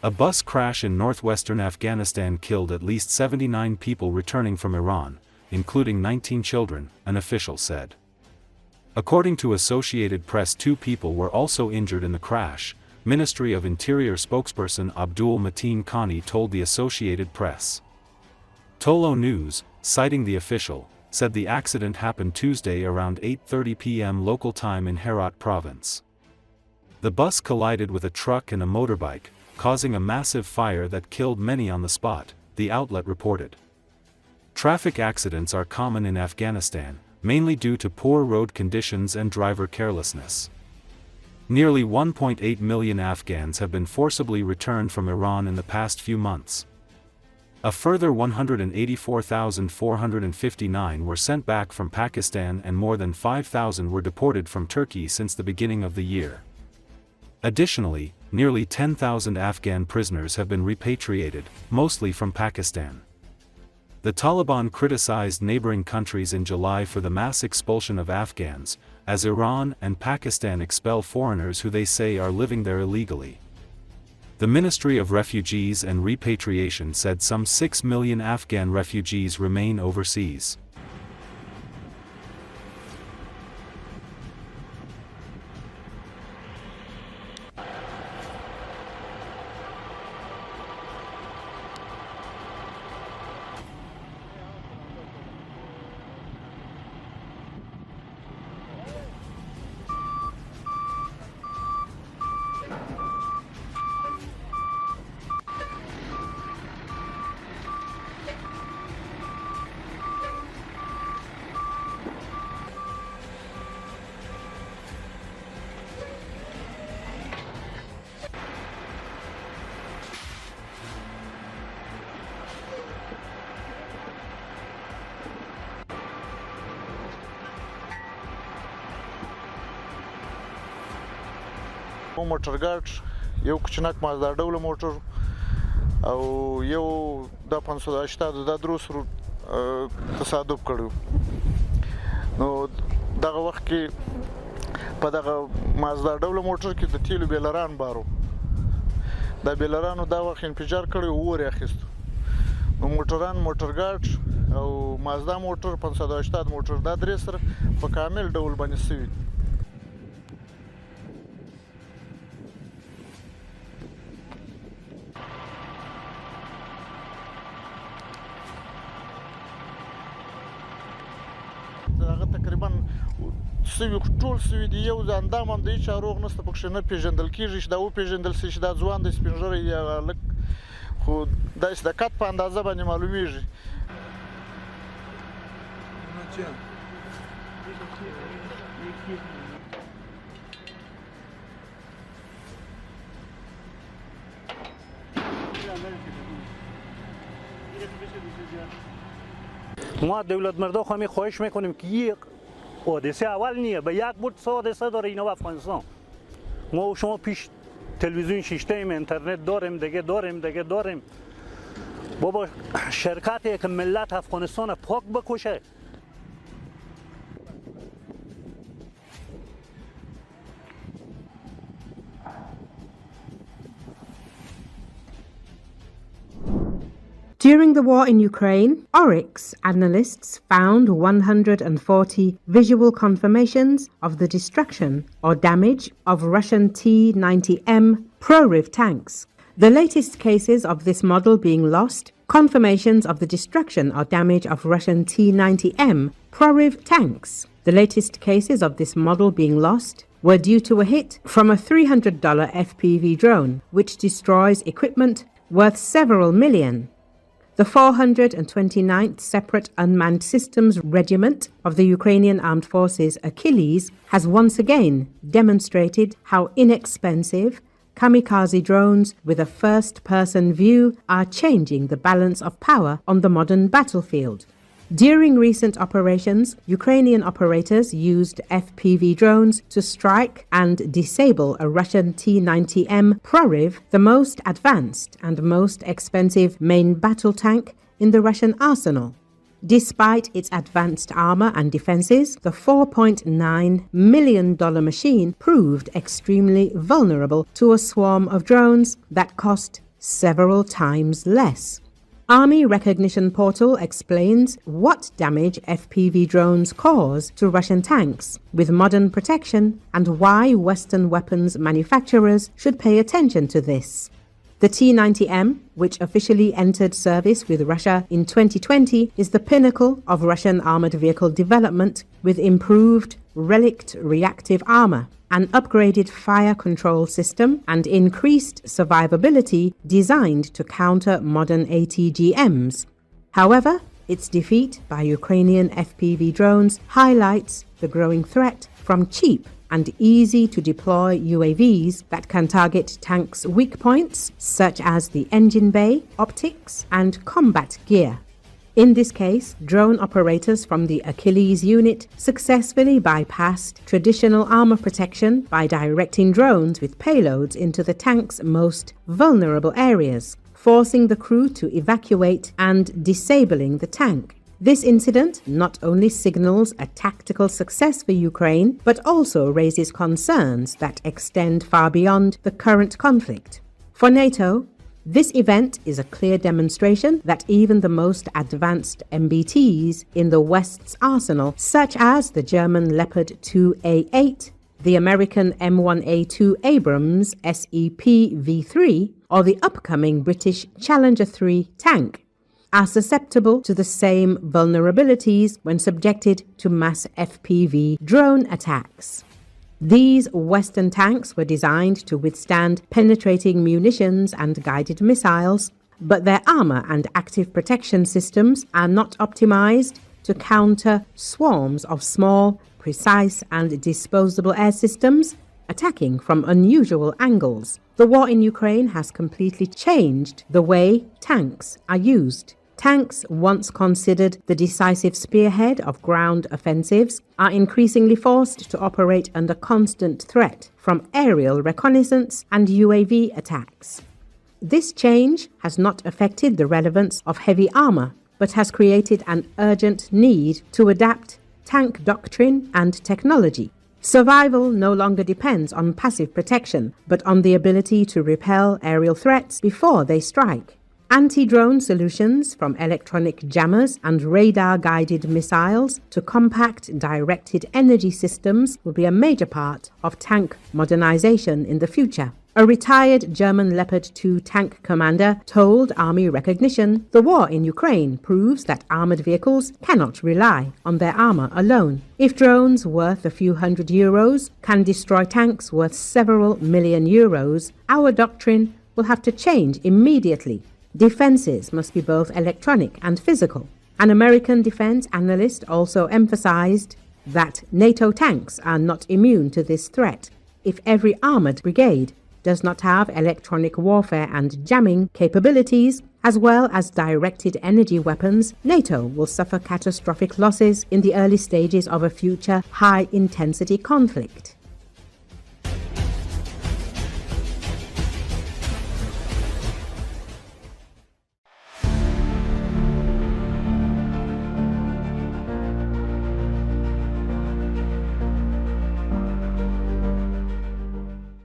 A bus crash in northwestern Afghanistan killed at least 79 people returning from Iran, including 19 children, an official said. According to Associated Press, 2 people were also injured in the crash, Ministry of Interior spokesperson Abdul Mateen Khani told the Associated Press. Tolo News, citing the official, said the accident happened Tuesday around 8:30 p.m. local time in Herat province. The bus collided with a truck and a motorbike, causing a massive fire that killed many on the spot, the outlet reported. Traffic accidents are common in Afghanistan, mainly due to poor road conditions and driver carelessness. Nearly 1.8 million Afghans have been forcibly returned from Iran in the past few months. A further 184,459 were sent back from Pakistan and more than 5,000 were deported from Turkey since the beginning of the year. Additionally, nearly 10,000 Afghan prisoners have been repatriated, mostly from Pakistan. The Taliban criticized neighboring countries in July for the mass expulsion of Afghans, as Iran and Pakistan expel foreigners who they say are living there illegally. The Ministry of Refugees and Repatriation said some 6 million Afghan refugees remain overseas. موټر ګاډ یو کوچنک مازدا ډول موټر او یو د 580 د دروس تصادف کړو نو دغه وخت کې په دغه مازدا ډول موټر کې د تیلو بیلران بارو د بیلرانو دا وخت انفجار کړی اور اخیست نو موټر ګاډ او مازدا موټر 580 موټر دا درې سره په کامل ډول باندې سوي ټول سوي دی یو ځاندام هم دی چې روغ نسته پکښې نه پیژندل کېږي چې دا وپېژندل شي چې دا ځوان دی سپین ږیری دی هلک خو داسې د قد په اندازه باندې معلومیږي ما دولت مردا خواهی خواهش میکنیم که یک حادثه اول نیه به یک بود حادثه داره اینا و افغانستان ما و شما پیش تلویزیون شیشتیم اینترنت داریم دیگه داریم بابا شرکتی که ملت افغانستان پاک بکشه During the war in Ukraine, Oryx analysts found 140 visual confirmations of the destruction or damage of Russian T-90M Proryev tanks. The latest cases of this model being lost, confirmations of the destruction or damage of Russian T-90M Proryev tanks. The latest cases of this model being lost were due to a hit from a $300 FPV drone, which destroys equipment worth several million. The 429th Separate Unmanned Systems Regiment of the Ukrainian Armed Forces, Achilles, has once again demonstrated how inexpensive kamikaze drones with a first-person view are changing the balance of power on the modern battlefield. During recent operations, Ukrainian operators used FPV drones to strike and disable a Russian T-90M Proryev, the most advanced and most expensive main battle tank in the Russian arsenal. Despite its advanced armor and defenses, the $4.9 million machine proved extremely vulnerable to a swarm of drones that cost several times less. Army Recognition Portal explains what damage FPV drones cause to Russian tanks with modern protection and why Western weapons manufacturers should pay attention to this. The T-90M, which officially entered service with Russia in 2020, is the pinnacle of Russian armored vehicle development with improved relict reactive armor, an upgraded fire control system, and increased survivability designed to counter modern ATGMs. However, its defeat by Ukrainian FPV drones highlights the growing threat from cheap and easy-to-deploy UAVs that can target tanks' weak points, such as the engine bay, optics, and combat gear. In this case, drone operators from the Achilles unit successfully bypassed traditional armor protection by directing drones with payloads into the tank's most vulnerable areas, forcing the crew to evacuate and disabling the tank. This incident not only signals a tactical success for Ukraine, but also raises concerns that extend far beyond the current conflict. For NATO, this event is a clear demonstration that even the most advanced MBTs in the West's arsenal, such as the German Leopard 2A8, the American M1A2 Abrams SEP V3, or the upcoming British Challenger 3 tank, are susceptible to the same vulnerabilities when subjected to mass FPV drone attacks. These Western tanks were designed to withstand penetrating munitions and guided missiles, but their armor and active protection systems are not optimized to counter swarms of small, precise and disposable air systems attacking from unusual angles. The war in Ukraine has completely changed the way tanks are used. Tanks, once considered the decisive spearhead of ground offensives, are increasingly forced to operate under constant threat from aerial reconnaissance and UAV attacks. This change has not affected the relevance of heavy armor, but has created an urgent need to adapt tank doctrine and technology. Survival no longer depends on passive protection, but on the ability to repel aerial threats before they strike. Anti-drone solutions, from electronic jammers and radar-guided missiles to compact directed energy systems, will be a major part of tank modernization in the future. A retired German Leopard 2 tank commander told Army Recognition, "The war in Ukraine proves that armored vehicles cannot rely on their armor alone. If drones worth a few hundred euros can destroy tanks worth several million euros, our doctrine will have to change immediately. Defenses must be both electronic and physical." An American defense analyst also emphasized that NATO tanks are not immune to this threat. If every armored brigade does not have electronic warfare and jamming capabilities, as well as directed energy weapons, NATO will suffer catastrophic losses in the early stages of a future high-intensity conflict.